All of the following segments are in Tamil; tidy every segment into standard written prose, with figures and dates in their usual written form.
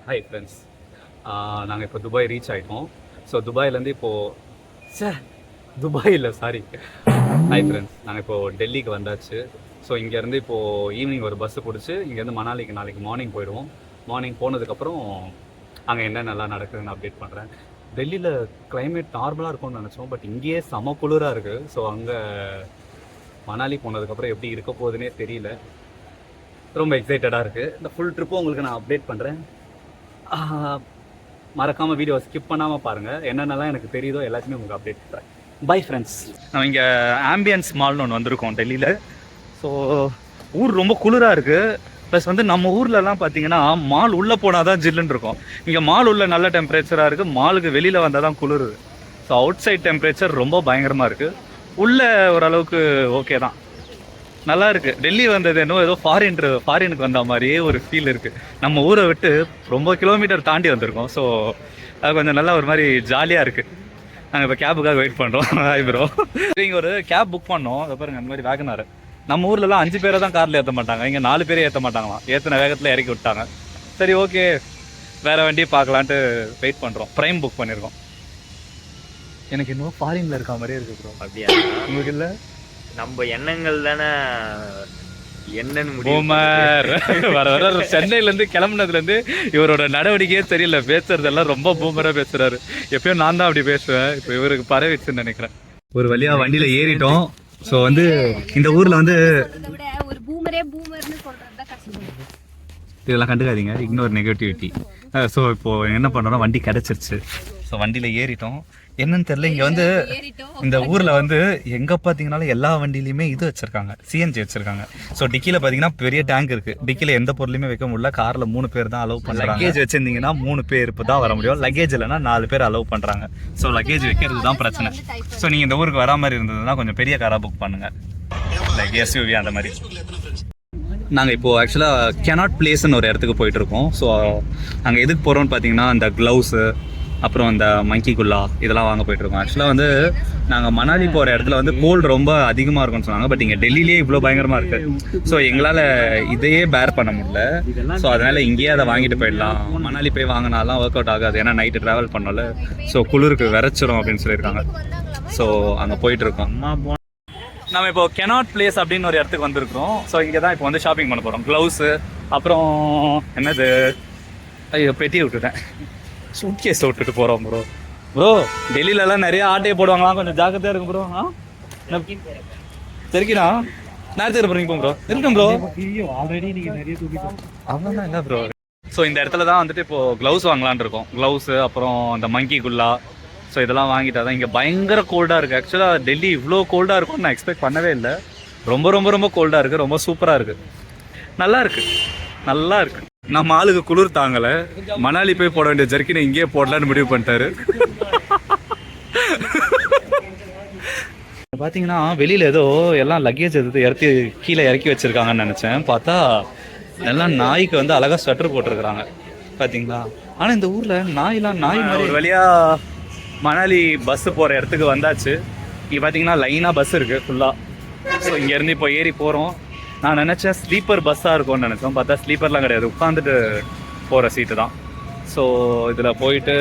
ஹாய் ஃப்ரெண்ட்ஸ், நாங்கள் இப்போ துபாய் ரீச் ஆகிட்டோம். ஸோ துபாயிலேருந்து இப்போது துபாய் இல்லை சாரி ஹாய் ஃப்ரெண்ட்ஸ், நாங்கள் இப்போது டெல்லிக்கு வந்தாச்சு. ஸோ இங்கேருந்து இப்போது ஈவினிங் ஒரு பஸ்ஸு பிடிச்சி இங்கேருந்து மணாலிக்கு நாளைக்கு மார்னிங் போயிடுவோம். மார்னிங் போனதுக்கப்புறம் அங்கே என்னென்னலாம் நடக்குதுன்னு அப்டேட் பண்ணுறேன். டெல்லியில் கிளைமேட் நார்மலாக இருக்கும்னு நினச்சோம், பட் இங்கேயே செம குளிராக இருக்குது. ஸோ அங்கே மணாலி போனதுக்கப்புறம் எப்படி இருக்க போகுதுன்னே தெரியல. ரொம்ப எக்ஸைட்டடாக இருக்குது. இந்த ஃபுல் ட்ரிப்பும் உங்களுக்கு நான் அப்டேட் பண்ணுறேன். மறக்காமல் வீடியோவை ஸ்கிப் பண்ணாமல் பாருங்கள். என்னென்னலாம் எனக்கு தெரியுதோ எல்லாத்தையுமே உங்களுக்கு அப்டேட் பண்ணுறேன். Bye friends. நம்ம இங்கே ஆம்பியன்ஸ் மால்னு ஒன்று வந்திருக்கோம் டெல்லியில். ஸோ ஊர் ரொம்ப குளிராக இருக்குது. ப்ளஸ் வந்து நம்ம ஊர்லலாம் பார்த்தீங்கன்னா மால் உள்ளே போனால் தான் ஜில்லுன்னு இருக்கும். இங்கே மால் உள்ள நல்ல டெம்பரேச்சராக இருக்குது, மாலுக்கு வெளியில் வந்தால் தான் குளிருது. ஸோ அவுட் சைட் டெம்பரேச்சர் ரொம்ப பயங்கரமாக இருக்குது. உள்ளே ஓரளவுக்கு ஓகே தான், நல்லா இருக்குது. டெல்லி வந்தது ஏதோ ஃபாரினுக்கு வந்த மாதிரியே ஒரு ஃபீல் இருக்குது. நம்ம ஊரை விட்டு ரொம்ப கிலோமீட்டர் தாண்டி வந்திருக்கோம். ஸோ அது கொஞ்சம் நல்லா ஒரு மாதிரி ஜாலியாக இருக்குது. நாங்கள் இப்போ கேபுக்காக வெயிட் பண்ணுறோம். ஹாய் ப்ரோ, இங்கே ஒரு கேப் புக் பண்ணோம். அதை பாருங்கள், அந்த மாதிரி வேகனார். நம்ம ஊர்லலாம் 5 பேரை தான் காரில் ஏற்ற மாட்டாங்க, இங்கே 4 பேரே ஏற்ற மாட்டாங்களாம். ஏற்றின வேகத்தில் இறக்கி விட்டாங்க. சரி ஓகே, வேறு வண்டியை பார்க்கலான்ட்டு வெயிட் பண்ணுறோம். ப்ரைம் புக் பண்ணியிருக்கோம். எனக்கு இன்னும் ஃபாரினில் இருக்க மாதிரியே இருக்குது ப்ரோ. அப்படியா? உங்களுக்கு இல்லை? நம்ம எண்ணங்கள் தானே என்னன்னு வர வர சென்னையிலேருந்து கிளம்புனதுலேருந்து இவரோட நடவடிக்கையே தெரியல. பேசுறதெல்லாம் ரொம்ப பூமராக பேசுறாரு. எப்பயும் நான் தான் அப்படி பேசுவேன், இப்போ இவருக்கு பரவிச்சுன்னு நினைக்கிறேன். ஒரு வழியா வண்டியில ஏறிட்டோம். ஸோ வந்து இந்த ஊர்ல வந்து இதெல்லாம் கண்டுக்காதீங்க, இக்னோர் நெகட்டிவிட்டி. ஸோ இப்போ என்ன பண்ணுறோம்னா வண்டி கிடச்சிருச்சு. ஸோ வண்டியில் ஏறிட்டோம். என்னன்னு தெரியல, இங்கே வந்து இந்த ஊரில் வந்து எங்கே பார்த்தீங்கன்னாலும் எல்லா வண்டியிலையுமே இது வச்சுருக்காங்க, சிஎன்ஜி வச்சுருக்காங்க. ஸோ டிக்கியில் பார்த்தீங்கன்னா பெரிய டேங்க் இருக்குது. டிக்கியில் எந்த பொருளையுமே வைக்க முடியல. காரில் 3 பேர் தான் அலோவ் பண்ணுறாங்க. லக்கேஜ் வச்சுருந்தீங்கன்னா 3 பேர் இப்போ தான் வர முடியும். லக்கேஜ் இல்லைனா 4 பேர் அலோவ் பண்ணுறாங்க. ஸோ லக்கேஜ் வைக்கிறது தான் பிரச்சனை. ஸோ நீங்கள் இந்த ஊருக்கு வரா மாதிரி இருந்ததுன்னா கொஞ்சம் பெரிய காராக புக் பண்ணுங்கள், லைக் எஸ்யூவி அந்த மாதிரி. நாங்கள் இப்போது ஆக்சுவலாக கெனாட் பிளேஸ்ன்னு ஒரு இடத்துக்கு போயிட்டுருக்கோம். ஸோ நாங்கள் எதுக்கு போகிறோம்னு பார்த்தீங்கன்னா இந்த க்ளவுஸு, அப்புறம் அந்த மங்கி குல்லா இதெல்லாம் வாங்க போயிட்டுருக்கோம். ஆக்சுவலாக வந்து நாங்கள் மணாலி போகிற இடத்துல வந்து கோல்டு ரொம்ப அதிகமாக இருக்கும்னு சொன்னாங்க. பட் இங்கே டெல்லியிலே இவ்வளோ பயங்கரமாக இருக்குது. ஸோ எங்களால் இதையே பேர் பண்ண முடியல. ஸோ அதனால் இங்கேயே அதை வாங்கிட்டு போயிடலாம். மணாலி போய் வாங்கினாலாம் ஒர்க் அவுட் ஆகாது, ஏன்னா நைட்டு ட்ராவல் பண்ணல. ஸோ குளிருக்கு விரைச்சிரும் அப்படின்னு சொல்லியிருக்காங்க. ஸோ அங்கே போயிட்டுருக்கோம். நம்ம இப்போ கெனாட் பிளேஸ் அப்படின்னு ஒரு இடத்துக்கு வந்திருக்கிறோம். ஸோ இங்கே தான் இப்போ வந்து ஷாப்பிங் பண்ண போகிறோம். க்ளவுஸு, அப்புறம் என்னது, ஐயோ பெட்டி விட்டுட்டேன், சூட்கேஸ் விட்டுட்டு போகிறோம் ப்ரோ. ப்ரோ டெல்லியிலலாம் நிறைய ஆட்டையை போடுவாங்களாம், கொஞ்சம் ஜாக்கிரதையாக இருக்கும் ப்ரோ. சரிக்கிண்ணா, நான் எடுத்துகிட்டு போகிறீங்க ப்ரோ. இருக்கேன் ப்ரோ, ஆல்ரெடி நீங்கள் நிறைய தூக்கிட்டு அவ்வளோதான் இல்லை ப்ரோ. ஸோ இந்த இடத்துல தான் வந்துட்டு இப்போது க்ளவுஸ் வாங்கலான் இருக்கோம். க்ளவுஸு, அப்புறம் இந்த மங்கி குல்லா. ஸோ இதெல்லாம் வாங்கிட்டா தான். இங்கே பயங்கர கோல்டாக இருக்குது. ஆக்சுவலாக டெல்லி இவ்வளோ கோல்டாக இருக்கும்னு நான் எக்ஸ்பெக்ட் பண்ணவே இல்லை. ரொம்ப ரொம்ப ரொம்ப கோல்டாக இருக்குது, ரொம்ப சூப்பராக இருக்குது, நல்லா இருக்குது, நல்லா இருக்குது. நம்ம ஆளுக்கு குளிர் தாங்கலை, மணாலி போய் போட வேண்டிய ஜர்க்கினை இங்கேயே போடலான்னு முடிவு பண்ணிட்டாரு. பார்த்தீங்கன்னா வெளியில் ஏதோ எல்லாம் லக்கேஜ் எடுத்து கீழே இறக்கி வச்சுருக்காங்கன்னு நினச்சேன். பார்த்தா எல்லாம் நாய்க்கு வந்து அழகாக ஸ்வெட்டர் போட்டிருக்கிறாங்க பார்த்தீங்களா. ஆனால் இந்த ஊரில் நாய் மாதிரி. ஒரு வழியாக மணாலி பஸ்ஸு போகிற இடத்துக்கு வந்தாச்சு. இங்கே பார்த்தீங்கன்னா லைனாக பஸ் இருக்குது ஃபுல்லாக. ஸோ இங்கேருந்து இப்போ ஏறி போகிறோம். நான் நினச்சேன் ஸ்லீப்பர் பஸ்ஸாக இருக்கும்னு நினச்சோம், பார்த்தா ஸ்லீப்பர்லாம் கிடையாது, உட்காந்துட்டு போகிற சீட்டு தான். ஸோ இதில் போயிட்டு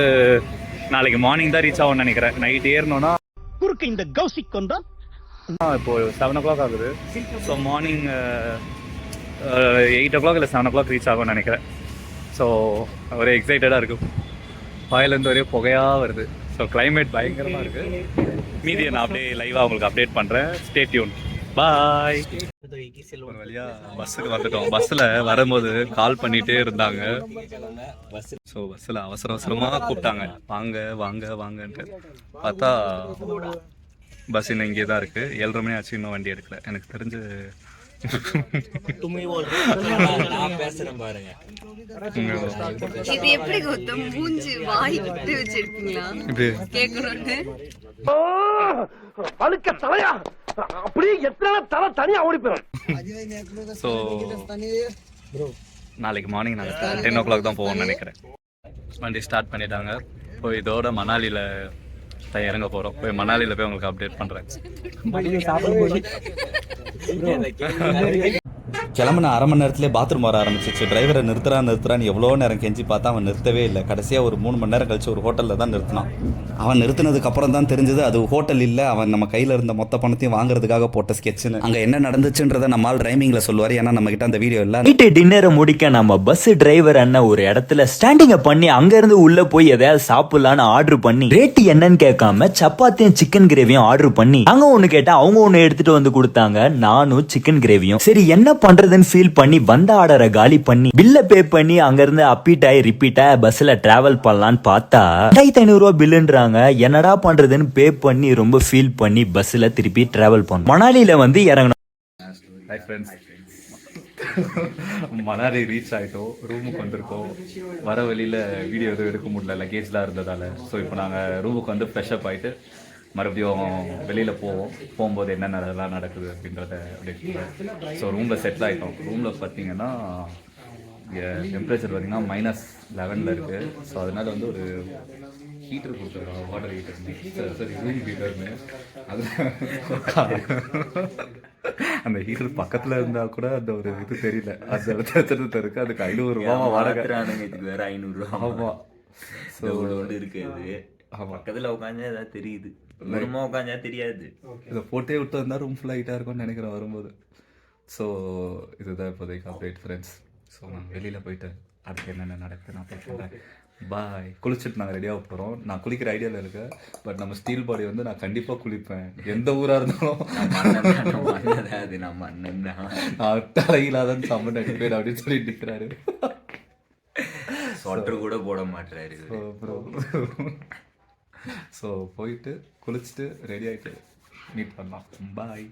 நாளைக்கு மார்னிங் தான் ரீச் ஆகும்னு நினைக்கிறேன். நைட் ஏறணும்னா குறுக்கு இந்த கௌசிக் வந்தா இப்போது 7 o'clock ஆகுது. ஸோ மார்னிங் 8 o'clock இல்லை 7 o'clock ரீச் ஆகும்னு நினைக்கிறேன். ஸோ ஒரே எக்ஸைட்டடாக இருக்குது. வாயிலேருந்து ஒரே புகையாக வருது. ஸோ கிளைமேட் பயங்கரமாக இருக்குது. மீதியை நான் அப்படியே லைவாக உங்களுக்கு அப்டேட் பண்ணுறேன். Stay tune. பாய். ஒரு வழியாக பஸ்ஸுக்கு வந்துட்டோம். பஸ்ஸில் வரும்போது கால் பண்ணிகிட்டே இருந்தாங்க. ஸோ பஸ்ஸில் அவசரமாக கூப்பிட்டாங்க, வாங்க வாங்க வாங்கன்ட்டு. பார்த்தா பஸ் இன்னும் இங்கே தான் இருக்குது. 7:30 மணி ஆச்சு, இன்னும் வண்டி எடுக்கல. எனக்கு தெரிஞ்சு நாளைக்கு மார்னிங் நாங்கள் 10 o'clock தான் போவோம்னு நினைக்கிறேன். வண்டி ஸ்டார்ட் பண்ணிட்டாங்க. இப்போ இதோட மணாலியில் இறங்க போகிறோம். போய் மணாலியில் போய் உங்களுக்கு அப்டேட் பண்ணுறேன். கிளம்புன அரை மணி நேரத்துலேயே பாத்ரூம் வர ஆரம்பிச்சிச்சு. டிரைவரை நிறுத்துறான்னு எவ்வளோ நேரம் கெஞ்சி பார்த்தா அவன் நிறுத்தவே இல்லை. கடைசியாக ஒரு 3 மணி நேரம் கழிச்சு ஒரு ஹோட்டலில் தான் நிறுத்தினான். அவன் நிறுத்தினதுக்கு அப்புறம் தான் தெரிஞ்சது அது ஹோட்டல் இல்லை, அவன் நம்ம கையில் இருந்த மொத்த பணத்தையும் வாங்குறதுக்காக போட்ட ஸ்கெட்சுன்னு. அங்கே என்ன நடந்துச்சுன்றதை நம்மால் ரைமிங்கில் சொல்லுவார், ஏன்னா நம்ம கிட்ட அந்த வீடியோ இல்லை. நைட்டு டின்னரை முடிக்க நம்ம பஸ் டிரைவர் அண்ணன் ஒரு இடத்துல ஸ்டாண்டிங்கை பண்ணி அங்கேருந்து உள்ளே போய் எதையாவது சாப்பிடலான்னு ஆர்டர் பண்ணி ரேட்டு என்னன்னு கேட்காம சப்பாத்தியும் சிக்கன் கிரேவியும் ஆர்டர் பண்ணி அங்க ஒன்று கேட்டால் அவங்க ஒன்று எடுத்துட்டு வந்து கொடுத்தாங்க, நானும் சிக்கன் கிரேவியும். சரி என்ன பண்றதுன்னு ஃபீல் பண்ணி வந்த ஆர்டரை காலி பண்ணி பில்ல பே பண்ணி அங்க இருந்து அப்பீட் ஆகி ரிப்பீட் ஆகி பஸ்ல டிராவல் பண்ணலான்னு பார்த்தா 2500 ரூபா பில்லுன்றாங்க. என்னடா பண்றதுன்னு பே பண்ணி ரொம்ப ஃபீல் பண்ணி பஸ்ல திருப்பி டிராவல் பண்ணோம். மணாலியில வந்து இறங்கணும். ஹாய் ஃப்ரெண்ட்ஸ், மணாலி ரீச் ஆகிட்டோம், ரூமுக்கு வந்திருக்கோம். வர வழியில் வீடியோ எதுவும் எடுக்க முடியல, லக்கேஜ்லாம் இருந்ததால். ஸோ இப்போ நாங்கள் ரூமுக்கு வந்து ஃப்ரெஷ்அப் ஆகிட்டு மறுபடியும் வெளியில் போகும்போது என்னென்னலாம் நடக்குது அப்படின்றத அப்படியே. ஸோ ரூமில் செட்டில் ஆகிட்டோம். ரூமில் பார்த்தீங்கன்னா டெம்பரேச்சர் பார்த்தீங்கன்னா -11 இருக்குது. ஸோ அதனால் வந்து ஒரு ஹீட்டர் கொடுத்துருக்காங்க, வாட்டர் ஹீட்டர், சரி ரூம் ஹீட்டர்னு. அது அந்த ஹீட்டர் பக்கத்தில் இருந்தால் கூட அந்த ஒரு இது தெரியல, அந்த இடத்துல இருக்குது. அதுக்கு 500 ரூபா வாடகை. இதுக்கு வேற 500 ரூபா. ஆமாம். ஸோ இருக்குது பக்கத்தில் உட்காந்தா ஏதாவது தெரியுது, தூரமாக உட்காந்தா தெரியாது. இதை போட்டே விட்டு வந்தால் ரூம் ஃபுல் ஆகிட்டா இருக்கும்னு நினைக்கிறேன் வரும்போது. ஸோ இதுதான் இப்போதைக்கு அப்டேட் ஃப்ரெண்ட்ஸ். ஸோ நான் வெளியில் போயிட்டு அடுத்து என்னென்ன நடக்குது நான் போய் பாய். குளிச்சுட்டு நாங்கள் ரெடியாக போகிறோம். நான் குளிக்கிற ஐடியாவில் இருக்கேன், பட் நம்ம ஸ்டீல் பாடி வந்து நான் கண்டிப்பாக குளிப்பேன், எந்த ஊராக இருந்தாலும். அது நம்ம அண்ணன் தான், நான் தலையிலாதான் சம்மன் அடிப்பேன் அப்படின்னு சொல்லிட்டு இருக்கிறாரு. சொட்டர் கூட போட மாட்டாரு. ஸோ போயிட்டு குளிச்சுட்டு ரெடி ஆகிட்டு மீட் பண்ணலாம். பாய்.